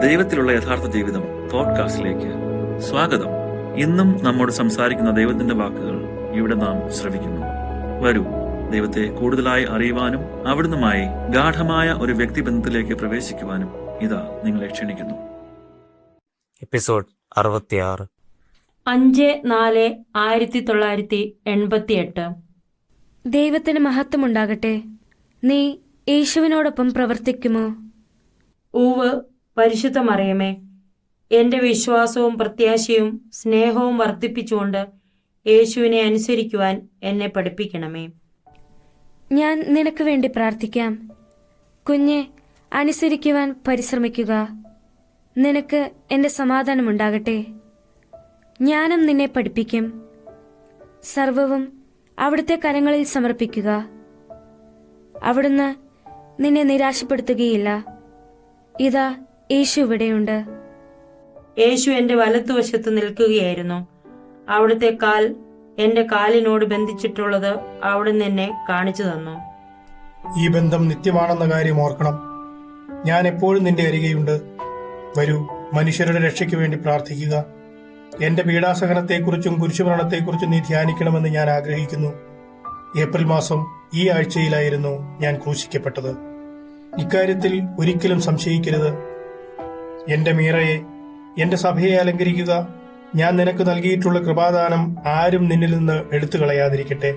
ദൈവത്തിലുള്ള യഥാർത്ഥ ജീവിതം പോഡ്കാസ്റ്റിലേക്ക് സ്വാഗതം. ഇന്നും നമ്മോട് സംസാരിക്കുന്ന ദൈവത്തിന്റെ വാക്കുകൾ ഇവിടെ നാം ശ്രവിക്കുന്നു. വരൂ, ദൈവത്തെ കൂടുതലായി അറിയുവാനും അവിടുന്നുമായി ഗാഠമായ ഒരു വ്യക്തിബന്ധത്തിലേക്ക് പ്രവേശിക്കുവാനും ഇതാ നിങ്ങളെ ക്ഷണിക്കുന്നു. എപ്പിസോഡ് 66. 5/4/1988. ദൈവത്തിന് മഹത്വമുണ്ടാകട്ടെ. നീ യേശുവിനോടൊപ്പം പ്രവർത്തിക്കുമോ? ഊവ്, പരിശുദ്ധ മറിയമേ, എൻ്റെ വിശ്വാസവും പ്രത്യാശയും സ്നേഹവും വർദ്ധിപ്പിച്ചുകൊണ്ട് യേശുവിനെ അനുസരിക്കുവാൻ എന്നെ പഠിപ്പിക്കണമേ. ഞാൻ നിനക്ക് വേണ്ടി പ്രാർത്ഥിക്കാം. കുഞ്ഞെ, അനുസരിക്കുവാൻ പരിശ്രമിക്കുക. നിനക്ക് എൻ്റെ സമാധാനമുണ്ടാകട്ടെ. ജ്ഞാനം നിന്നെ പഠിപ്പിക്കും. സർവവും അവിടുത്തെ കരങ്ങളിൽ സമർപ്പിക്കുക. അവിടുന്ന് നിന്നെ നിരാശപ്പെടുത്തുകയില്ല. ഇതാ, യേശു ഇവിടെയുണ്ട്. യേശു എൻ്റെ വലത്തുവശത്ത് നിൽക്കുകയായിരുന്നു. അവിടുത്തെ കാൽ എൻ്റെ കാലിനോട് ബന്ധിച്ചിട്ടുള്ളത് അവിടുന്ന് എന്നെ കാണിച്ചു തന്നു. ഈ ബന്ധം നിത്യമാണെന്ന കാര്യം ഓർക്കണം. ഞാൻ എപ്പോഴും നിന്റെ അരികെയുണ്ട്. വരൂ, മനുഷ്യരുടെ രക്ഷയ്ക്ക് വേണ്ടി പ്രാർത്ഥിക്കുക. എന്റെ പീഡാസഹനത്തെക്കുറിച്ചും കുരിശുമരണത്തെക്കുറിച്ചും നീ ധ്യാനിക്കണമെന്ന് ഞാൻ ആഗ്രഹിക്കുന്നു. ഏപ്രിൽ മാസം ഈ ആഴ്ചയിലായിരുന്നു ഞാൻ ക്രൂശിക്കപ്പെട്ടത്. ഇക്കാര്യത്തിൽ ഒരിക്കലും സംശയിക്കരുത്. എന്റെ മീറയെ, എന്റെ സഭയെ അലങ്കരിക്കുക. ഞാൻ നിനക്ക് നൽകിയിട്ടുള്ള കൃപാദാനം ആരും നിന്നിൽ നിന്ന് എടുത്തു കളയാതിരിക്കട്ടെ.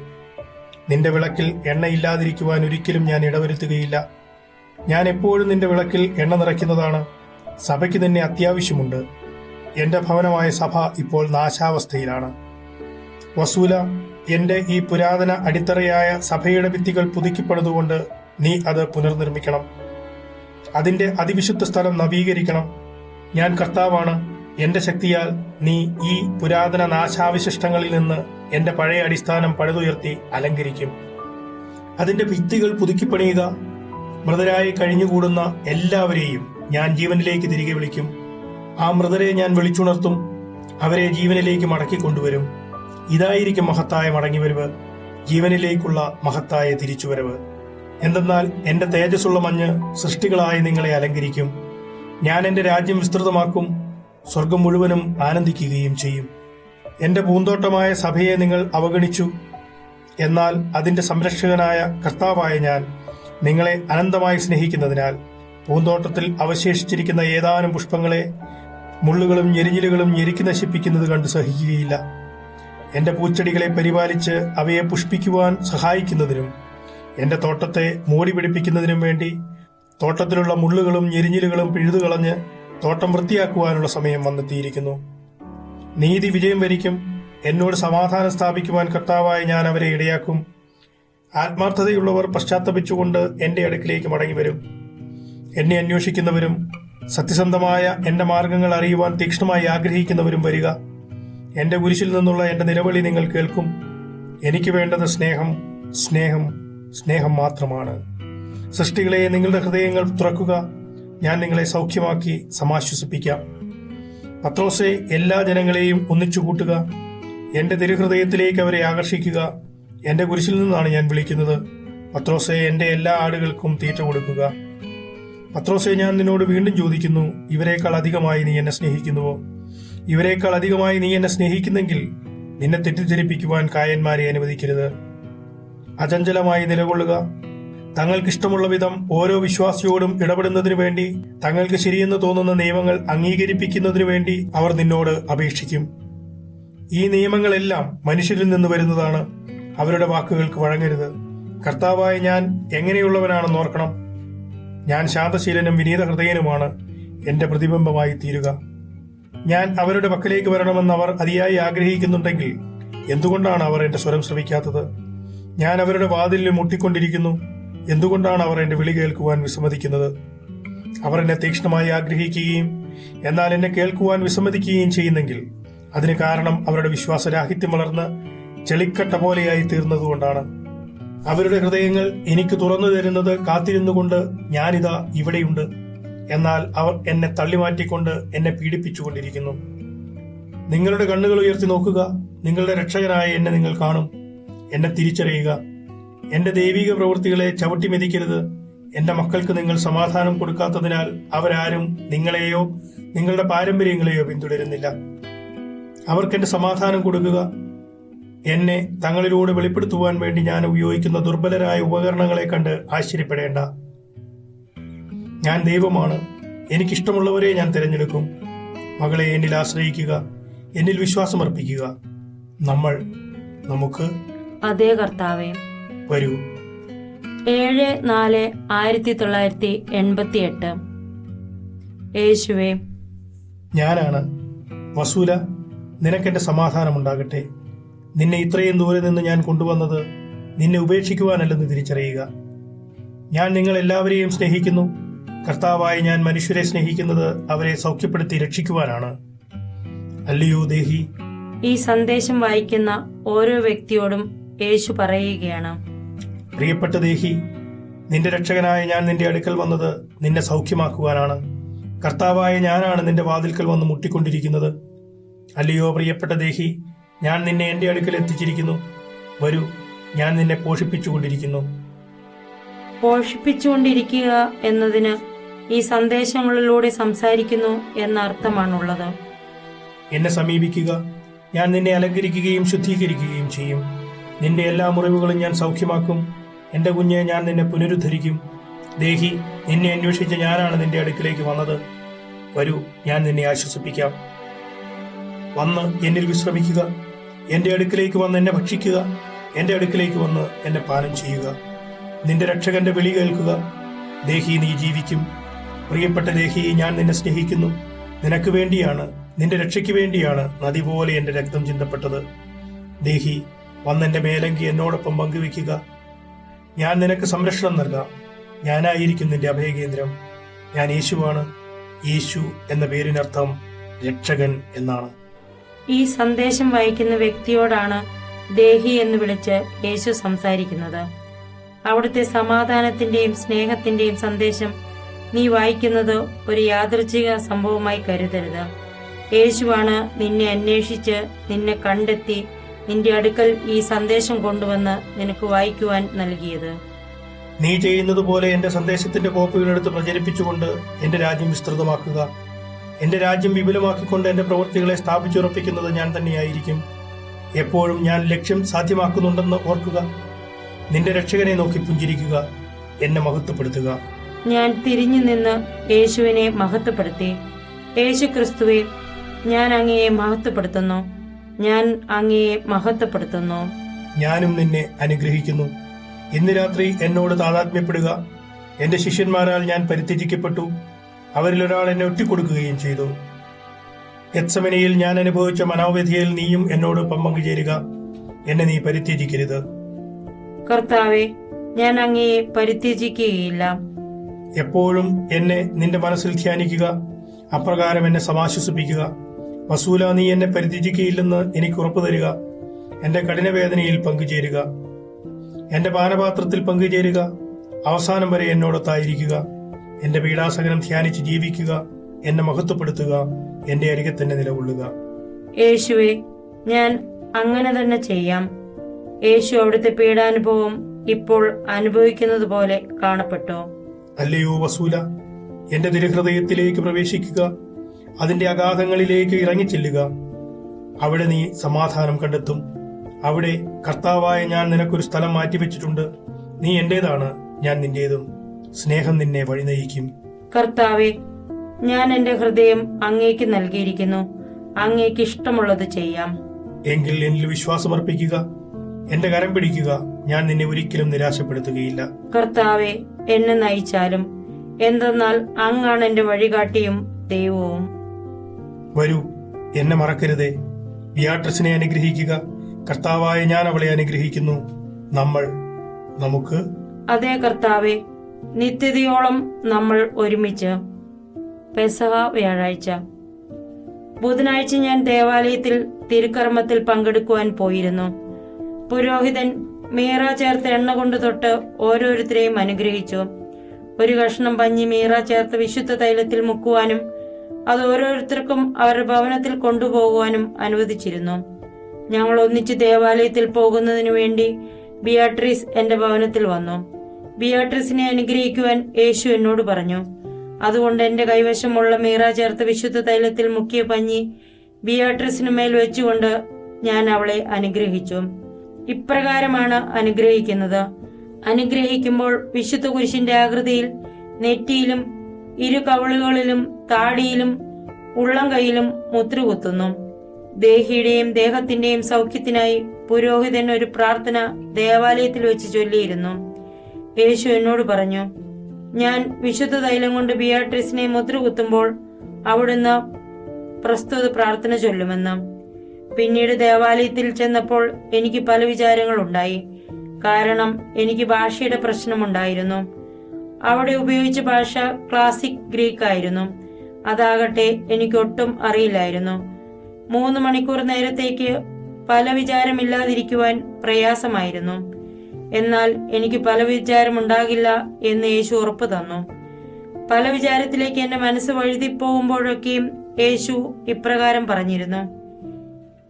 നിന്റെ വിളക്കിൽ എണ്ണയില്ലാതിരിക്കുവാൻ ഒരിക്കലും ഞാൻ ഇടവരുത്തുകയില്ല. ഞാൻ എപ്പോഴും നിന്റെ വിളക്കിൽ എണ്ണ നിറയ്ക്കുന്നതാണ്. സഭയ്ക്ക് നിന്നെ അത്യാവശ്യമുണ്ട്. എന്റെ ഭവനമായ സഭ ഇപ്പോൾ നാശാവസ്ഥയിലാണ്. വസൂല, എന്റെ ഈ പുരാതന അടിത്തറയായ സഭയുടെ ഭിത്തികൾ പുതുക്കിപ്പണിതുകൊണ്ട് നീ അത് പുനർനിർമ്മിക്കണം. അതിന്റെ അതിവിശുദ്ധ സ്ഥലം നവീകരിക്കണം. ഞാൻ കർത്താവാണ്. എന്റെ ശക്തിയാൽ നീ ഈ പുരാതന നാശാവശിഷ്ടങ്ങളിൽ നിന്ന് എന്റെ പഴയ അടിസ്ഥാനം പണിതുയർത്തി അലങ്കരിക്കും. അതിന്റെ ഭിത്തികൾ പുതുക്കിപ്പണിയുക. മൃതരായി കഴിഞ്ഞുകൂടുന്ന എല്ലാവരെയും ഞാൻ ജീവനിലേക്ക് തിരികെ വിളിക്കും. ആ മൃതരെ ഞാൻ വിളിച്ചുണർത്തും. അവരെ ജീവനിലേക്ക് മടക്കിക്കൊണ്ടുവരും. ഇതായിരിക്കും മഹത്തായ മടങ്ങിവരവ്, ജീവനിലേക്കുള്ള മഹത്തായ തിരിച്ചുവരവ്. എന്തെന്നാൽ എന്റെ തേജസ്സുള്ള മഞ്ഞ് സൃഷ്ടികളായി നിങ്ങളെ അലങ്കരിക്കും. ഞാൻ എന്റെ രാജ്യം വിസ്തൃതമാക്കും. സ്വർഗം മുഴുവനും ആനന്ദിക്കുകയും ചെയ്യും. എന്റെ പൂന്തോട്ടമായ സഭയെ നിങ്ങൾ അവഗണിച്ചു. എന്നാൽ അതിന്റെ സംരക്ഷകനായ കർത്താവായ ഞാൻ നിങ്ങളെ അനന്തമായി സ്നേഹിക്കുന്നതിനാൽ പൂന്തോട്ടത്തിൽ അവശേഷിച്ചിരിക്കുന്ന ഏതാനും പുഷ്പങ്ങളെ മുള്ളുകളും ഞെരിഞ്ഞിലുകളും ഞെരുക്കി നശിപ്പിക്കുന്നത് കണ്ട് സഹിക്കുകയില്ല. എന്റെ പൂച്ചെടികളെ പരിപാലിച്ച് അവയെ പുഷ്പിക്കുവാൻ സഹായിക്കുന്നതിനും എന്റെ തോട്ടത്തെ മൂടി പിടിപ്പിക്കുന്നതിനും വേണ്ടി തോട്ടത്തിലുള്ള മുള്ളുകളും ഞെരിഞ്ഞിലുകളും പിഴുതുകളഞ്ഞ് തോട്ടം വൃത്തിയാക്കുവാനുള്ള സമയം വന്നെത്തിയിരിക്കുന്നു. നീതി വിജയം വരിക്കും. എന്നോട് സമാധാനം സ്ഥാപിക്കുവാൻ കർത്താവായ ഞാൻ അവരെ ഇടയാക്കും. ആത്മാർത്ഥതയുള്ളവർ പശ്ചാത്തപിച്ചുകൊണ്ട് എന്റെ അടുക്കിലേക്ക് മടങ്ങിവരും. എന്നെ അന്വേഷിക്കുന്നവരും സത്യസന്ധമായ എന്റെ മാർഗങ്ങൾ അറിയുവാൻ തീക്ഷ്ണമായി ആഗ്രഹിക്കുന്നവരും വരിക. എന്റെ കുരിശിൽ നിന്നുള്ള എന്റെ നിലവിളി നിങ്ങൾ കേൾക്കും. എനിക്ക് വേണ്ടത് സ്നേഹം, സ്നേഹം, സ്നേഹം മാത്രമാണ്. സൃഷ്ടികളെ, നിങ്ങളുടെ ഹൃദയങ്ങൾ തുറക്കുക. ഞാൻ നിങ്ങളെ സൗഖ്യമാക്കി സമാശ്വസിപ്പിക്കാം. പത്രോസേ, എല്ലാ ജനങ്ങളെയും ഒന്നിച്ചു കൂട്ടുക. എന്റെ തിരുഹൃദയത്തിലേക്ക് അവരെ ആകർഷിക്കുക. എന്റെ കുരിശിൽ നിന്നാണ് ഞാൻ വിളിക്കുന്നത്. പത്രോസേ, എന്റെ എല്ലാ ആടുകൾക്കും തീറ്റ കൊടുക്കുക. പത്രോസേ, ഞാൻ നിന്നോട് വീണ്ടും ചോദിക്കുന്നു, ഇവരെക്കാൾ അധികമായി നീ എന്നെ സ്നേഹിക്കുന്നുവോ? ഇവരെക്കാൾ അധികമായി നീ എന്നെ സ്നേഹിക്കുന്നെങ്കിൽ നിന്നെ തെറ്റിദ്ധരിപ്പിക്കുവാൻ കായന്മാരെ അനുവദിക്കരുത്. അചഞ്ചലമായി നിലകൊള്ളുക. തങ്ങൾക്കിഷ്ടമുള്ള വിധം ഓരോ വിശ്വാസിയോടും ഇടപെടുന്നതിനു വേണ്ടി, തങ്ങൾക്ക് ശരിയെന്ന് തോന്നുന്ന നിയമങ്ങൾ അംഗീകരിപ്പിക്കുന്നതിനു വേണ്ടി അവർ നിന്നോട് അപേക്ഷിക്കും. ഈ നിയമങ്ങളെല്ലാം മനുഷ്യരിൽ നിന്ന് വരുന്നതാണ്. അവരുടെ വാക്കുകൾക്ക് വഴങ്ങരുത്. കർത്താവായ ഞാൻ എങ്ങനെയുള്ളവനാണെന്ന് ഓർക്കണം. ഞാൻ ശാന്തശീലനും വിനീത ഹൃദയനുമാണ്. എന്റെ പ്രതിബിംബമായി തീരുക. ഞാൻ അവരുടെ പക്കലേക്ക് വരണമെന്ന് അവർ അതിയായി ആഗ്രഹിക്കുന്നുണ്ടെങ്കിൽ എന്തുകൊണ്ടാണ് അവർ എന്റെ സ്വരം ശ്രവിക്കാത്തത്? ഞാൻ അവരുടെ വാതിലിൽ മുട്ടിക്കൊണ്ടിരിക്കുന്നു. എന്തുകൊണ്ടാണ് അവർ എന്റെ വിളി കേൾക്കുവാൻ വിസമ്മതിക്കുന്നത്? അവർ എന്നെ തീക്ഷ്ണമായി ആഗ്രഹിക്കുകയും എന്നാൽ എന്നെ കേൾക്കുവാൻ വിസമ്മതിക്കുകയും ചെയ്യുന്നെങ്കിൽ അതിന് കാരണം അവരുടെ വിശ്വാസരാഹിത്യം വളർന്ന് ചെളിക്കട്ട പോലെയായി തീർന്നതുകൊണ്ടാണ്. അവരുടെ ഹൃദയങ്ങൾ എനിക്ക് തുറന്നു തരുന്നത് കാത്തിരുന്നുകൊണ്ട് ഞാനിതാ ഇവിടെയുണ്ട്. എന്നാൽ അവർ എന്നെ തള്ളിമാറ്റിക്കൊണ്ട് എന്നെ പീഡിപ്പിച്ചുകൊണ്ടിരിക്കുന്നു. നിങ്ങളുടെ കണ്ണുകൾ ഉയർത്തി നോക്കുക. നിങ്ങളുടെ രക്ഷകനായ എന്നെ നിങ്ങൾ കാണും. എന്നെ തിരിച്ചറിയുക. എന്റെ ദൈവിക പ്രവൃത്തികളെ ചവിട്ടി മെതിക്കരുത്. എന്റെ മക്കൾക്ക് നിങ്ങൾ സമാധാനം കൊടുക്കാത്തതിനാൽ അവരാരും നിങ്ങളെയോ നിങ്ങളുടെ പാരമ്പര്യങ്ങളെയോ പിന്തുടരുന്നില്ല. അവർക്കെന്റെ സമാധാനം കൊടുക്കുക. എന്നെ തങ്ങളിലൂടെ വെളിപ്പെടുത്തുവാൻ വേണ്ടി ഞാൻ ഉപയോഗിക്കുന്ന ദുർബലരായ ഉപകരണങ്ങളെ കണ്ട് ആശ്ചര്യപ്പെടേണ്ട. ഞാൻ ദൈവമാണ്, എനിക്കിഷ്ടമുള്ളവരെ ഞാൻ തിരഞ്ഞെടുക്കും. മകളെ, എന്നിൽ ആശ്രയിക്കുക, എന്നിൽ വിശ്വാസമർപ്പിക്കുക. നമുക്ക് അതേ കർത്താവേ. വരൂ. 7/4/1988. യേശുവേ, ഞാനാണ്. വസൂല, നിനക്കെന്റെ സമാധാനമുണ്ടാകട്ടെ. നിന്നെ ഇത്രയും ദൂരെ നിന്ന് ഞാൻ കൊണ്ടുവന്നത് നിന്നെ ഉപേക്ഷിക്കുവാനല്ലെന്ന് തിരിച്ചറിയുക. ഞാൻ നിങ്ങൾ എല്ലാവരെയും സ്നേഹിക്കുന്നു. കർത്താവായ ഞാൻ മനുഷ്യരെ സ്നേഹിക്കുന്നത് അവരെ സൗഖ്യപ്പെടുത്തി രക്ഷിക്കുവാനാണ്. അല്ലയോ ദേഹി. ഈ സന്ദേശം വായിക്കുന്ന ഓരോ വ്യക്തിയോടും യേശു പറയുകയാണ്, പ്രിയപ്പെട്ട ദേഹി, നിന്റെ രക്ഷകനായ ഞാൻ നിന്റെ അടുക്കൽ വന്നത് നിന്നെ സൗഖ്യമാക്കുവാനാണ്. കർത്താവായ ഞാനാണ് നിന്റെ വാതിൽക്കൽ വന്ന് മുട്ടിക്കൊണ്ടിരിക്കുന്നത്. അല്ലയോ പ്രിയപ്പെട്ട ദേഹി, ഞാൻ നിന്നെ എന്റെ അടുക്കൽ എത്തിച്ചിരിക്കുന്നു. വരൂ, ഞാൻ നിന്നെ പോഷിപ്പിച്ചുകൊണ്ടിരിക്കുന്നു. പോഷിപ്പിച്ചുകൊണ്ടിരിക്കുക എന്നതിന് ഈ സന്ദേശങ്ങളിലൂടെ സംസാരിക്കുന്നു എന്ന അർത്ഥമാണുള്ളത്. എന്നെ സമീപിക്കുക, ഞാൻ നിന്നെ അലങ്കരിക്കുകയും ശുദ്ധീകരിക്കുകയും ചെയ്യും. നിന്റെ എല്ലാ മുറിവുകളും ഞാൻ സൗഖ്യമാക്കും. എന്റെ കുഞ്ഞെ, ഞാൻ നിന്നെ പുനരുദ്ധരിക്കും. ദേഹി, നിന്നെ അന്വേഷിച്ച് ഞാനാണ് നിന്റെ അടുക്കിലേക്ക് വന്നത്. വരൂ, ഞാൻ നിന്നെ ആശ്വസിപ്പിക്കാം. വന്ന് എന്നിൽ വിശ്രമിക്കുക. എന്റെ അടുക്കിലേക്ക് വന്ന് എന്നെ ഭക്ഷിക്കുക. എന്റെ അടുക്കിലേക്ക് വന്ന് എന്നെ പാനം ചെയ്യുക. നിന്റെ രക്ഷകന്റെ വിളി കേൾക്കുക. ദേഹി, നീ ജീവിക്കും. പ്രിയപ്പെട്ട ദേഹി, ഞാൻ നിന്നെ സ്നേഹിക്കുന്നു. നിനക്ക് വേണ്ടിയാണ്, നിന്റെ രക്ഷയ്ക്ക് വേണ്ടിയാണ് നദി പോലെ എന്റെ രക്തം ചിന്തപ്പെട്ടത്. ദേഹി, വന്നെന്റെ മേലങ്കി എന്നോടൊപ്പം പങ്കുവെക്കുക. ഞാൻ നിനക്ക് സംരക്ഷണം നൽകാം. ഞാനായിരിക്കും നിന്റെ അഭയകേന്ദ്രം. ഞാൻ യേശുവാണ്. യേശു എന്ന പേരിനർത്ഥം രക്ഷകൻ എന്നാണ്. ഈ സന്ദേശം വായിക്കുന്ന വ്യക്തിയോടാണ് ദേഹി എന്ന് വിളിച്ച് യേശു സംസാരിക്കുന്നത്. അവിടുത്തെ സമാധാനത്തിന്റെയും സ്നേഹത്തിന്റെയും സന്ദേശം നീ വായിക്കുന്നത് ഒരു യാദൃച്ഛിക സംഭവമായി കരുതരുത്. യേശുവാണ് നിന്നെ അന്വേഷിച്ച് നിന്നെ കണ്ടെത്തി നിന്റെ അടുക്കൽ ഈ സന്ദേശം കൊണ്ടുവന്ന് നിനക്ക് വായിക്കുവാൻ നൽകിയത്. നീ ചെയ്യുന്നത് പോലെ എന്റെ സന്ദേശത്തിന്റെ കോപ്പികളെടുത്ത് പ്രചരിപ്പിച്ചുകൊണ്ട് എന്റെ രാജ്യം വിസ്തൃതമാക്കുക. എന്റെ രാജ്യം വിപുലമാക്കിക്കൊണ്ട് എന്റെ പ്രവൃത്തികളെ സ്ഥാപിച്ചുറപ്പിക്കുന്നത് ഞാൻ തന്നെയായിരിക്കും. എപ്പോഴും ഞാൻ ലക്ഷ്യം സാധ്യമാക്കുന്നുണ്ടെന്ന് ഓർക്കുക. നിന്റെ രക്ഷകനെ നോക്കി പുഞ്ചിരിക്കുക. എന്നെ മഹത്വപ്പെടുത്തുക. ഞാൻ തിരിഞ്ഞു നിന്ന് യേശുവിനെ മഹത്വപ്പെടുത്തി. യേശു ക്രിസ്തുവെ, ഞാൻ അങ്ങയെ മഹത്വപ്പെടുത്തുന്നു. ഞാൻ അങ്ങയെ മഹത്വപ്പെടുത്തുന്നു. ഞാനും നിന്നെ അനുഗ്രഹിക്കുന്നു. ഇന്ന് രാത്രി എന്നോട് താതാത്മ്യപ്പെടുക. എന്റെ ശിഷ്യന്മാരാൽ ഞാൻ പരിത്യജിക്കപ്പെട്ടു. അവരിലൊരാൾ എന്നെ ഒറ്റിക്കൊടുക്കുകയും ചെയ്തു. ഗെത്സമനയിൽ ഞാൻ അനുഭവിച്ച മനോവ്യഥയിൽ നീയും എന്നോടൊപ്പം പങ്കുചേരുക. എന്നെ നീ പരിത്യജിക്കരുത്. കർത്താവെ, ഞാൻ അങ്ങയെ പരിത്യജിക്കുകയില്ല. എപ്പോഴും എന്നെ നിന്റെ മനസ്സിൽ ധ്യാനിക്കുക. അപ്രകാരം എന്നെ സമാശ്വസിപ്പിക്കുക. വസൂല, നീ എന്നെ പരിത്യജിക്കുകയില്ലെന്ന് എനിക്ക് ഉറപ്പു തരിക. എന്റെ കഠിനവേദനയിൽ പങ്കുചേരുക. എന്റെ പാനപാത്രത്തിൽ പങ്കുചേരുക. അവസാനം വരെ എന്നോടൊത്തായിരിക്കുക. എന്റെ പീഡാസഹനം ധ്യാനിച്ച് ജീവിക്കുക. എന്നെ മഹത്വപ്പെടുത്തുക. എന്റെ അരികെ തന്നെ നിലകൊള്ളുക. യേശുവെ, ഞാൻ അങ്ങനെ തന്നെ ചെയ്യാം. യേശു അവിടുത്തെ പീഡാനുഭവം ഇപ്പോൾ അനുഭവിക്കുന്നത് പോലെ കാണപ്പെട്ടോ? അല്ലയോ വസൂല, എന്റെ തിരുഹൃദയത്തിലേക്ക് പ്രവേശിക്കുക. അതിന്റെ അഗാധങ്ങളിലേക്ക് ഇറങ്ങിച്ചെല്ലുക. അവിടെ നീ സമാധാനം കണ്ടെത്തും. അവിടെ കർത്താവായ ഞാൻ നിനക്കൊരു സ്ഥലം മാറ്റിവെച്ചിട്ടുണ്ട്. നീ എന്റേതാണ്, ഞാൻ നിന്റേതും. സ്നേഹം നിന്നെ വഴിനയിക്കും. കർത്താവെ, ഞാൻ എന്റെ ഹൃദയം അങ്ങേക്ക് നൽകിയിരിക്കുന്നു. അങ്ങേക്ക് ഇഷ്ടമുള്ളത് ചെയ്യാം. എങ്കിൽ എന്നിൽ വിശ്വാസമർപ്പിക്കുക. എന്റെ കരം പിടിക്കുക. ഞാൻ നിന്നെ ഒരിക്കലും നിരാശപ്പെടുത്തുകയില്ല. കർത്താവെ, എന്നെ നയിച്ചാലും, എന്തെന്നാൽ അങ്ങാണ് എന്റെ വഴികാട്ടിയും ദൈവവും. വരൂ, എന്നെ മറക്കരുതേ. ബിയാട്രിസിനെ അനുഗ്രഹിക്കുക. കർത്താവായ ഞാൻ അവളെ അനുഗ്രഹിക്കുന്നു. നമുക്ക് അതേ കർത്താവെ, നിത്യതയോളം നമ്മൾ ഒരുമിച്ച്. പെസഹ വ്യാഴാഴ്ച. ബുധനാഴ്ച ഞാൻ ദേവാലയത്തിൽ തിരുക്കർമ്മത്തിൽ പങ്കെടുക്കുവാൻ പോയിരുന്നു. പുരോഹിതൻ മീറ ചേർത്ത് എണ്ണ കൊണ്ട് തൊട്ട് ഓരോരുത്തരെയും അനുഗ്രഹിച്ചു. ഒരു കഷ്ണം പഞ്ഞി മീറ ചേർത്ത് വിശുദ്ധ തൈലത്തിൽ മുക്കുവാനും അത് ഓരോരുത്തർക്കും അവരുടെ ഭവനത്തിൽ കൊണ്ടുപോകുവാനും അനുവദിച്ചിരുന്നു. ഞങ്ങൾ ഒന്നിച്ച് ദേവാലയത്തിൽ പോകുന്നതിനു വേണ്ടി ബിയാട്രീസ് എന്റെ ഭവനത്തിൽ വന്നു. ബിയാട്രിസിനെ അനുഗ്രഹിക്കുവാൻ യേശു എന്നോട് പറഞ്ഞു. അതുകൊണ്ട് എന്റെ കൈവശമുള്ള മീറ ചേർത്ത് വിശുദ്ധ തൈലത്തിൽ മുക്കിയ പഞ്ഞി ബിയാട്രിസിനു മേൽ വെച്ചുകൊണ്ട് ഞാൻ അവളെ അനുഗ്രഹിച്ചു. ഇപ്രകാരമാണ് അനുഗ്രഹിക്കുന്നത്. അനുഗ്രഹിക്കുമ്പോൾ വിശുദ്ധ കുരിശിന്റെ ആകൃതിയിൽ നെറ്റിയിലും ഇരു കവിളുകളിലും താടിയിലും ഉള്ളം കൈയിലും മുദ്രകുത്തുന്നു. ദേഹിയുടെയും ദേഹത്തിന്റെയും സൗഖ്യത്തിനായി പുരോഹിതൻ ഒരു പ്രാർത്ഥന ദേവാലയത്തിൽ വെച്ച് ചൊല്ലിയിരുന്നു. യേശു എന്നോട് പറഞ്ഞു, ഞാൻ വിശുദ്ധ തൈലം കൊണ്ട് ബിയാട്രിസിനെ മുദ്രകുത്തുമ്പോൾ അവിടുന്ന് പ്രസ്തുത പ്രാർത്ഥന ചൊല്ലുമെന്ന്. പിന്നീട് ദേവാലയത്തിൽ ചെന്നപ്പോൾ എനിക്ക് പല വിചാരങ്ങളുണ്ടായി. കാരണം എനിക്ക് ഭാഷയുടെ പ്രശ്നമുണ്ടായിരുന്നു. അവിടെ ഉപയോഗിച്ച ഭാഷ ക്ലാസിക് ഗ്രീക്ക് ആയിരുന്നു. അതാകട്ടെ എനിക്കൊട്ടും അറിയില്ലായിരുന്നു. 3 മണിക്കൂർ നേരത്തേക്ക് പല വിചാരമില്ലാതിരിക്കുവാൻ പ്രയാസമായിരുന്നു. എന്നാൽ എനിക്ക് പല വിചാരമുണ്ടാകില്ല എന്ന് യേശു ഉറപ്പ് തന്നു. പല വിചാരത്തിലേക്ക് എന്റെ മനസ്സ് വഴുതിപ്പോകുമ്പോഴൊക്കെയും യേശു ഇപ്രകാരം പറഞ്ഞിരുന്നു: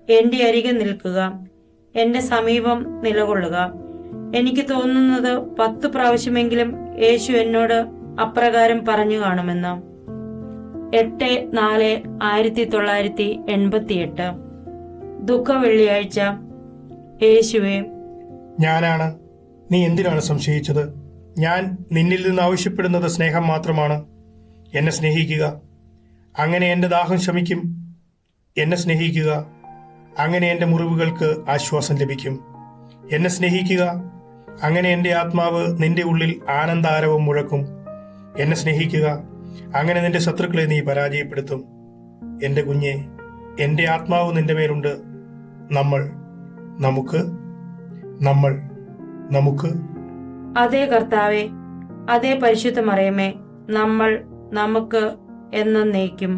എന്റെ അരികെ നിൽക്കുക, എന്റെ സമീപം നിലകൊള്ളുക. എനിക്ക് തോന്നുന്നത് 10 പ്രാവശ്യമെങ്കിലും യേശു എന്നോട് അപ്രകാരം പറഞ്ഞു കാണുമെന്ന്. 8/4/1988 ദുഃഖ വെള്ളിയാഴ്ച. യേശുവേ, ഞാനാണ്. നീ എന്തിനാണ് സംശയിച്ചത്? ഞാൻ നിന്നിൽ നിന്ന് ആവശ്യപ്പെടുന്നത് സ്നേഹം മാത്രമാണ്. എന്നെ സ്നേഹിക്കുക, അങ്ങനെ എൻ്റെ ദാഹം ശമിക്കും. എന്നെ സ്നേഹിക്കുക, അങ്ങനെ എൻ്റെ മുറിവുകൾക്ക് ആശ്വാസം ലഭിക്കും. എന്നെ സ്നേഹിക്കുക, അങ്ങനെ എൻ്റെ ആത്മാവ് നിന്റെ ഉള്ളിൽ ആനന്ദാരവം മുഴക്കും. എന്നെ സ്നേഹിക്കുക, അങ്ങനെ നിന്റെ ശത്രുക്കളെ നീ പരാജയപ്പെടുത്തും. എൻ്റെ കുഞ്ഞെ, എൻ്റെ ആത്മാവ് നിന്റെ മേലുണ്ട്. നമുക്ക് അതേ കർത്താവേ, അതേ പരിശുദ്ധ മറിയമേ, നമുക്ക് എന്നേക്കും.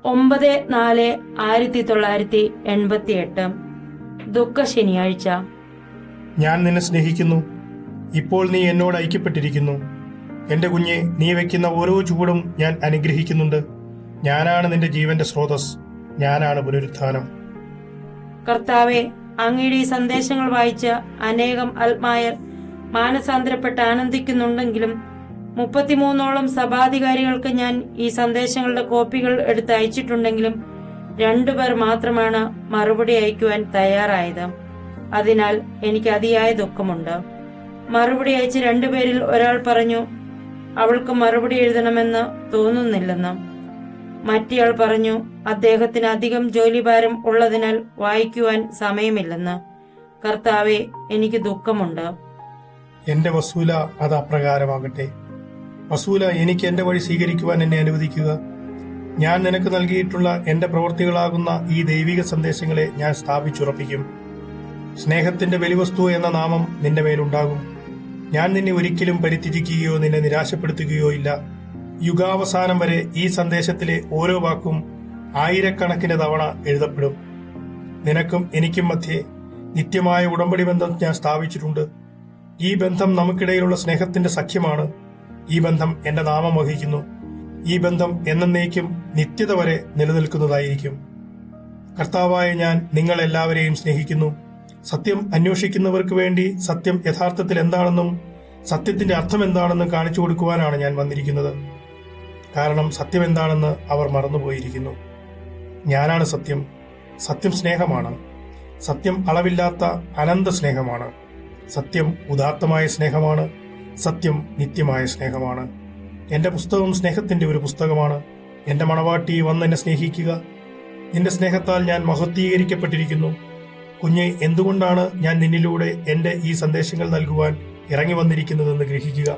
9/4/1988 ദുഃഖ ശനിയാഴ്ച. ഞാൻ നിന്നെ സ്നേഹിക്കുന്നു. ഇപ്പോൾ നീ എന്നോട് ഐക്യപ്പെട്ടിരിക്കുന്നു. എന്റെ കുഞ്ഞെ, നീ വെക്കുന്ന ഓരോ ചൂടും ഞാൻ അനുഗ്രഹിക്കുന്നുണ്ട്. ഞാനാണ് നിന്റെ ജീവന്റെ സ്രോതസ്. ഞാനാണ് പുനരുത്ഥാനം. കർത്താവെ, അങ്ങയുടെ ഈ സന്ദേശങ്ങൾ വായിച്ച അനേകം ആത്മായർ മാനസാന്തരപ്പെട്ട് ആനന്ദിക്കുന്നുണ്ടെങ്കിലും 33ഓളം സഭാധികാരികൾക്ക് ഞാൻ ഈ സന്ദേശങ്ങളുടെ കോപ്പികൾ എടുത്ത് അയച്ചിട്ടുണ്ടെങ്കിലും 2 പേർ മാത്രമാണ് മറുപടി അയക്കുവാൻ തയ്യാറായത്. അതിനാൽ എനിക്ക് അതിയായ ദുഃഖമുണ്ട്. മറുപടി അയച്ച 2 പേരിൽ ഒരാൾ പറഞ്ഞു അവൾക്ക് മറുപടി എഴുതണമെന്ന് തോന്നുന്നില്ലെന്ന്. മറ്റേയാൾ പറഞ്ഞു അദ്ദേഹത്തിന് അധികം ജോലിഭാരം ഉള്ളതിനാൽ വായിക്കുവാൻ സമയമില്ലെന്ന്. കർത്താവെ, എനിക്ക് ദുഃഖമുണ്ട്. എന്റെ വസൂല അത് അപ്രകാരമാകട്ടെ. വസൂല, എനിക്ക് എന്റെ വഴി സ്വീകരിക്കുവാൻ എന്നെ അനുവദിക്കുക. ഞാൻ നിനക്ക് നൽകിയിട്ടുള്ള എന്റെ പ്രവൃത്തികളാകുന്ന ഈ ദൈവിക സന്ദേശങ്ങളെ ഞാൻ സ്ഥാപിച്ചുറപ്പിക്കും. സ്നേഹത്തിന്റെ ബലിവസ്തു എന്ന നാമം നിന്റെ മേലുണ്ടാകും. ഞാൻ നിന്നെ ഒരിക്കലും പരിത്യജിക്കുകയോ നിന്നെ നിരാശപ്പെടുത്തുകയോ ഇല്ല. യുഗാവസാനം വരെ ഈ സന്ദേശത്തിലെ ഓരോ വാക്കും ആയിരക്കണക്കിന് തവണ എഴുതപ്പെടും. നിനക്കും എനിക്കും മധ്യേ നിത്യമായ ഉടമ്പടി ബന്ധം ഞാൻ സ്ഥാപിച്ചിട്ടുണ്ട്. ഈ ബന്ധം നമുക്കിടയിലുള്ള സ്നേഹത്തിന്റെ സഖ്യമാണ്. ഈ ബന്ധം എന്റെ നാമം വഹിക്കുന്നു. ഈ ബന്ധം എന്നേക്കും നിത്യത വരെ നിലനിൽക്കുന്നതായിരിക്കും. കർത്താവായ ഞാൻ നിങ്ങൾ എല്ലാവരെയും സ്നേഹിക്കുന്നു. സത്യം അന്വേഷിക്കുന്നവർക്ക് വേണ്ടി സത്യം യഥാർത്ഥത്തിൽ എന്താണെന്നും സത്യത്തിന്റെ അർത്ഥം എന്താണെന്നും കാണിച്ചു കൊടുക്കുവാനാണ് ഞാൻ വന്നിരിക്കുന്നത്. കാരണം സത്യം എന്താണെന്ന് അവർ മറന്നുപോയിരിക്കുന്നു. ഞാനാണ് സത്യം. സത്യം സ്നേഹമാണ്. സത്യം അളവില്ലാത്ത അനന്ത സ്നേഹമാണ്. സത്യം ഉദാത്തമായ സ്നേഹമാണ്. സത്യം നിത്യമായ സ്നേഹമാണ്. എന്റെ പുസ്തകം സ്നേഹത്തിന്റെ ഒരു പുസ്തകമാണ്. എന്റെ മണവാട്ടി, വന്നെന്നെ സ്നേഹിക്കുക. നിന്റെ സ്നേഹത്താൽ ഞാൻ മഹത്വീകരിക്കപ്പെട്ടിരിക്കുന്നു. കുഞ്ഞെ, എന്തുകൊണ്ടാണ് ഞാൻ നിന്നിലൂടെ എന്റെ ഈ സന്ദേശങ്ങൾ നൽകുവാൻ ഇറങ്ങി വന്നിരിക്കുന്നതെന്ന് ഗ്രഹിക്കുക.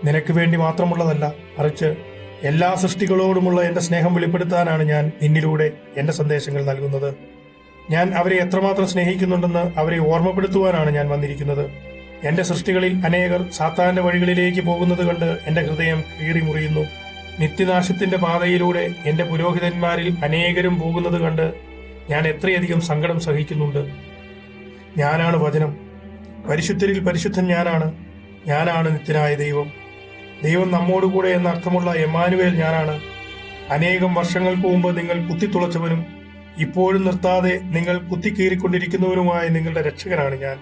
നിനക്ക് വേണ്ടി മാത്രമുള്ളതല്ല, മറിച്ച് എല്ലാ സൃഷ്ടികളോടുമുള്ള എന്റെ സ്നേഹം വെളിപ്പെടുത്താനാണ് ഞാൻ നിന്നിലൂടെ എന്റെ സന്ദേശങ്ങൾ നൽകുന്നത്. ഞാൻ അവരെ എത്രമാത്രം സ്നേഹിക്കുന്നുണ്ടെന്ന് അവരെ ഓർമ്മപ്പെടുത്തുവാനാണ് ഞാൻ വന്നിരിക്കുന്നത്. എന്റെ സൃഷ്ടികളിൽ അനേകർ സാത്താന്റെ വഴികളിലേക്ക് പോകുന്നത് കണ്ട് എന്റെ ഹൃദയം കീറി മുറിയുന്നു. നിത്യനാശത്തിന്റെ പാതയിലൂടെ എന്റെ പുരോഹിതന്മാരിൽ അനേകരും പോകുന്നത് കണ്ട് ഞാൻ എത്രയധികം സങ്കടം സഹിക്കുന്നുണ്ട്. ഞാനാണ് വചനം. പരിശുദ്ധരിൽ പരിശുദ്ധൻ ഞാനാണ്. ഞാനാണ് നിത്യനായ ദൈവം. ദൈവം നമ്മോടുകൂടെ എന്ന അർത്ഥമുള്ള എമ്മാനുവേൽ ഞാനാണ്. അനേകം വർഷങ്ങൾക്ക് മുമ്പ് നിങ്ങൾ കുത്തിത്തുളച്ചവനും ഇപ്പോഴും നിർത്താതെ നിങ്ങൾ കുത്തിക്കീറിക്കൊണ്ടിരിക്കുന്നവരുമായ നിങ്ങളുടെ രക്ഷകനാണ് ഞാൻ.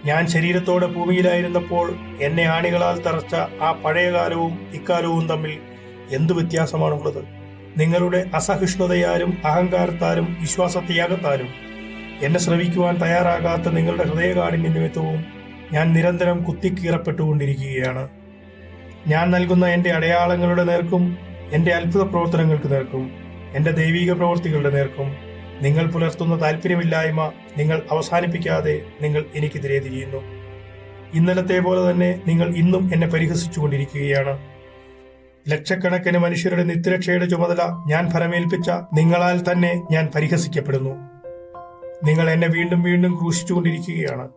ഞാൻ ശരീരത്തോടെ ഭൂമിയിലായിരുന്നപ്പോൾ എന്നെ ആണികളാൽ തറച്ച ആ പഴയകാലവും ഇക്കാലവും തമ്മിൽ എന്തു വ്യത്യാസമാണുള്ളത്? നിങ്ങളുടെ അസഹിഷ്ണുതയാലും അഹങ്കാരത്താലും വിശ്വാസത്യാഗത്താലും എന്നെ ശ്രവിക്കുവാൻ തയ്യാറാകാത്ത നിങ്ങളുടെ ഹൃദയകാഠിന്യ നിമിത്തവും ഞാൻ നിരന്തരം കുത്തിക്കീറപ്പെട്ടുകൊണ്ടിരിക്കുകയാണ്. ഞാൻ നൽകുന്ന എൻ്റെ അടയാളങ്ങളുടെ നേർക്കും എൻ്റെ അത്ഭുത പ്രവർത്തനങ്ങൾക്ക് നേർക്കും എൻ്റെ ദൈവിക പ്രവൃത്തികളുടെ നേർക്കും നിങ്ങൾ പുലർത്തുന്ന താല്പര്യമില്ലായ്മ നിങ്ങൾ അവസാനിപ്പിക്കാതെ നിങ്ങൾ എനിക്കെതിരെ തിരിയുന്നു. ഇന്നലത്തെ പോലെ തന്നെ നിങ്ങൾ ഇന്നും എന്നെ പരിഹസിച്ചുകൊണ്ടിരിക്കുകയാണ്. ലക്ഷക്കണക്കിന് മനുഷ്യരുടെ നിത്യരക്ഷയുടെ ചുമതല ഞാൻ ഫലമേൽപ്പിച്ച നിങ്ങളാൽ തന്നെ ഞാൻ പരിഹസിക്കപ്പെടുന്നു. നിങ്ങൾ എന്നെ വീണ്ടും വീണ്ടും ക്രൂശിച്ചുകൊണ്ടിരിക്കുകയാണ്.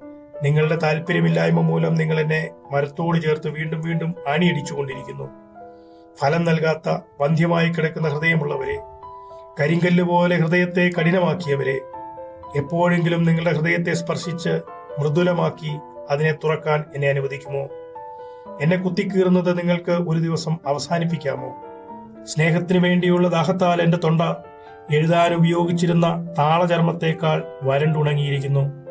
നിങ്ങളുടെ താല്പര്യമില്ലായ്മ മൂലം നിങ്ങൾ എന്നെ മരത്തോട് ചേർത്ത് വീണ്ടും വീണ്ടും ആണിയടിച്ചുകൊണ്ടിരിക്കുന്നു. ഫലം നൽകാത്ത വന്ധ്യമായി കിടക്കുന്ന ഹൃദയമുള്ളവരെ, കരിങ്കല്ല് പോലെ ഹൃദയത്തെ കഠിനമാക്കിയവരെ, എപ്പോഴെങ്കിലും നിങ്ങളുടെ ഹൃദയത്തെ സ്പർശിച്ച് മൃദുലമാക്കി അതിനെ തുറക്കാൻ എന്നെ അനുവദിക്കുമോ? എന്നെ കുത്തിക്കീറുന്നത് നിങ്ങൾക്ക് ഒരു ദിവസം അവസാനിപ്പിക്കാമോ? സ്നേഹത്തിനു വേണ്ടിയുള്ള ദാഹത്താൽ എന്റെ തൊണ്ട എഴുതാൻ ഉപയോഗിച്ചിരുന്ന താളചർമ്മത്തേക്കാൾ വരണ്ടുണങ്ങിയിരിക്കുന്നു.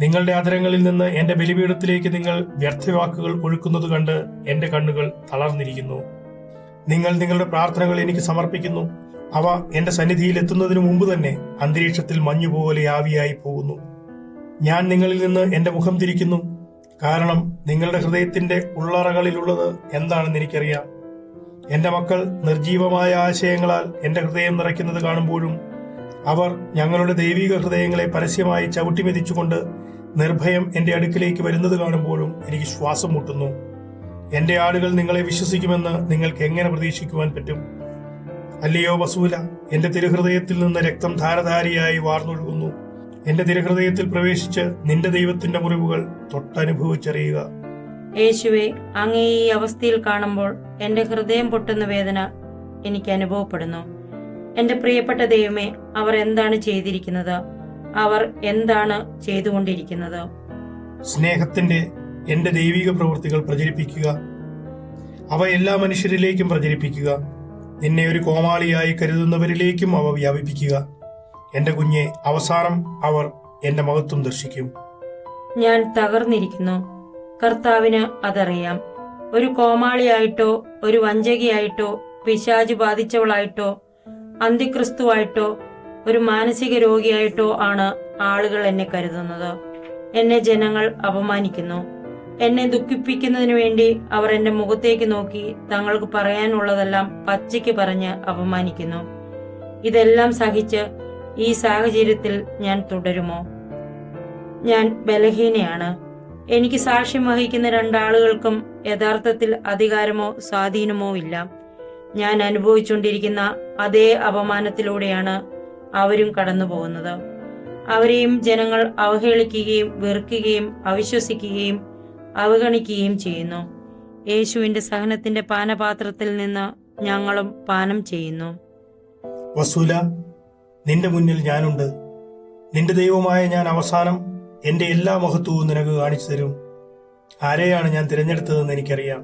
നിങ്ങളുടെ അധരങ്ങളിൽ നിന്ന് എന്റെ ബലിപീഠത്തിലേക്ക് നിങ്ങൾ വ്യർത്ഥവാക്കുകൾ ഒഴുക്കുന്നത് കണ്ട് എന്റെ കണ്ണുകൾ തളർന്നിരിക്കുന്നു. നിങ്ങൾ നിങ്ങളുടെ പ്രാർത്ഥനകൾ എനിക്ക് സമർപ്പിക്കുന്നു. അവ എന്റെ സന്നിധിയിൽ എത്തുന്നതിനു മുമ്പ് തന്നെ അന്തരീക്ഷത്തിൽ മഞ്ഞുപോലെ ആവിയായി പോകുന്നു. ഞാൻ നിങ്ങളിൽ നിന്ന് എന്റെ മുഖം തിരിക്കുന്നു. കാരണം നിങ്ങളുടെ ഹൃദയത്തിന്റെ ഉള്ളറകളിലുള്ളത് എന്താണെന്ന് എനിക്കറിയാം. എന്റെ മക്കൾ നിർജീവമായ ആശയങ്ങളാൽ എന്റെ ഹൃദയം നിറയ്ക്കുന്നത് കാണുമ്പോഴും അവർ ഞങ്ങളുടെ ദൈവിക ഹൃദയങ്ങളെ പരസ്യമായി ചവിട്ടിമെതിച്ചുകൊണ്ട് നിർഭയം എന്റെ അടുക്കിലേക്ക് വരുന്നത് കാണുമ്പോഴും എനിക്ക് ശ്വാസം മുട്ടുന്നു. എന്റെ ആടുകൾ നിങ്ങളെ വിശ്വസിക്കുമെന്ന് നിങ്ങൾക്ക് എങ്ങനെ പ്രതീക്ഷിക്കുവാൻ പറ്റും? അല്ലയോ വസൂല, എന്റെ തിരുഹൃദയത്തിൽ നിന്ന് രക്തം ധാരധാരിയായി വാർന്നൊഴുകുന്നു. എന്റെ തിരുഹൃദയത്തിൽ പ്രവേശിച്ച് നിന്റെ ദൈവത്തിന്റെ മുറിവുകൾ തൊട്ടനുഭവിച്ചറിയുക. യേശുവെ, അങ്ങേ ഈ അവസ്ഥയിൽ കാണുമ്പോൾ എന്റെ ഹൃദയം പൊട്ടുന്ന വേദന എനിക്ക് അനുഭവപ്പെടുന്നു. എന്റെ പ്രിയപ്പെട്ട ദൈവമേ, അവർ എന്താണ് ചെയ്തിരിക്കുന്നത്? അവർ എന്താണ് ചെയ്തുകൊണ്ടിരിക്കുന്നത്? സ്നേഹത്തിന്റെ എന്റെ ദൈവിക പ്രവൃത്തികൾ പ്രചരിപ്പിക്കുക. അവ എല്ലാ മനുഷ്യരിലേക്കും പ്രചരിപ്പിക്കുക. നിന്നെ ഒരു കോമാളിയായി കരുതുന്നവരിലേക്കും അവ വ്യാപിപ്പിക്കുക. എന്റെ കുഞ്ഞെ, അവസാനം അവർ എന്റെ മഹത്വം ദർശിക്കും. ഞാൻ തകർന്നിരിക്കുന്നു. കർത്താവിന് അതറിയാം. ഒരു കോമാളിയായിട്ടോ, ഒരു വഞ്ചകിയായിട്ടോ, പിശാച് ബാധിച്ചവളായിട്ടോ, അന്തിക്രിസ്തുവായിട്ടോ, ഒരു മാനസിക രോഗിയായിട്ടോ ആണ് ആളുകൾ എന്നെ കരുതുന്നത്. എന്നെ ജനങ്ങൾ അപമാനിക്കുന്നു. എന്നെ ദുഃഖിപ്പിക്കുന്നതിനു വേണ്ടി അവർ എന്റെ മുഖത്തേക്ക് നോക്കി തങ്ങൾക്ക് പറയാനുള്ളതെല്ലാം പച്ചയ്ക്ക് പറഞ്ഞ് അപമാനിക്കുന്നു. ഇതെല്ലാം സഹിച്ച് ഈ സാഹചര്യത്തിൽ ഞാൻ തുടരുമോ? ഞാൻ ബലഹീനയാണ്. എനിക്ക് സാക്ഷ്യം വഹിക്കുന്ന രണ്ടാളുകൾക്കും യഥാർത്ഥത്തിൽ അധികാരമോ സ്വാധീനമോ ഇല്ല. ഞാൻ അനുഭവിച്ചുകൊണ്ടിരിക്കുന്ന അതേ അപമാനത്തിലൂടെയാണ് അവരും കടന്നു പോകുന്നത്. അവരെയും ജനങ്ങൾ അവഹേളിക്കുകയും വെറുക്കുകയും അവിശ്വസിക്കുകയും അവഗണിക്കുകയും ചെയ്യുന്നു. യേശുവിന്റെ സഹനത്തിന്റെ പാനപാത്രത്തിൽ നിന്ന് ഞങ്ങളും പാനം ചെയ്യുന്നു. വസൂല, നിന്റെ മുന്നിൽ ഞാനുണ്ട്. നിന്റെ ദൈവമായ ഞാൻ അവസാനം എന്റെ എല്ലാ മഹത്വവും നിനക്ക് കാണിച്ചു തരും. ആരെയാണ് ഞാൻ തിരഞ്ഞെടുത്തതെന്ന് എനിക്കറിയാം.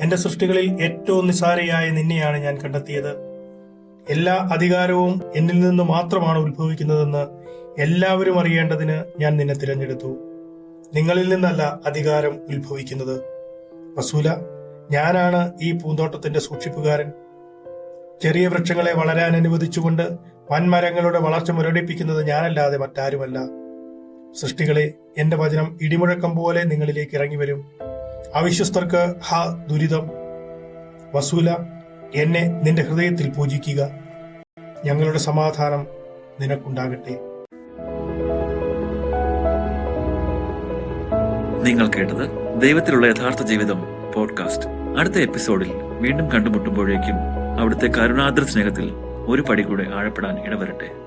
എന്റെ സൃഷ്ടികളിൽ ഏറ്റവും നിസ്സാരയായ നിന്നെയാണ് ഞാൻ കണ്ടെത്തിയത്. എല്ലാ അധികാരവും എന്നിൽ നിന്ന് മാത്രമാണ് ഉത്ഭവിക്കുന്നതെന്ന് എല്ലാവരും അറിയേണ്ടതിന് ഞാൻ നിന്നെ തിരഞ്ഞെടുത്തു. നിങ്ങളിൽ നിന്നല്ല അധികാരം ഉത്ഭവിക്കുന്നത്. വസൂല, ഞാനാണ് ഈ പൂന്തോട്ടത്തിന്റെ സൂക്ഷിപ്പുകാരൻ. ചെറിയ വൃക്ഷങ്ങളെ വളരാൻ അനുവദിച്ചുകൊണ്ട് വൻമരങ്ങളുടെ വളർച്ച മുരടിപ്പിക്കുന്നത് ഞാനല്ലാതെ മറ്റാരുമല്ല. സൃഷ്ടികളെ, എന്റെ വചനം ഇടിമുഴക്കം പോലെ നിങ്ങളിലേക്ക് ഇറങ്ങി വരും. അവിശ്വസ്തർക്ക് ഹാ ദുരിതം. വസൂല, എന്നെ നിന്റെ ഹൃദയത്തിൽ പൂജിക്കുക. ഞങ്ങളുടെ സമാധാനം നിനക്കുണ്ടാകട്ടെ. നിങ്ങൾ കേട്ടത് ദൈവത്തിലുള്ള യഥാർത്ഥ ജീവിതം പോഡ്കാസ്റ്റ്. അടുത്ത എപ്പിസോഡിൽ വീണ്ടും കണ്ടുമുട്ടുമ്പോഴേക്കും അവിടുത്തെ കരുണാദ്ര സ്നേഹത്തിൽ ഒരു പടി കൂടെ ആഴപ്പെടാൻ ഇടവരട്ടെ.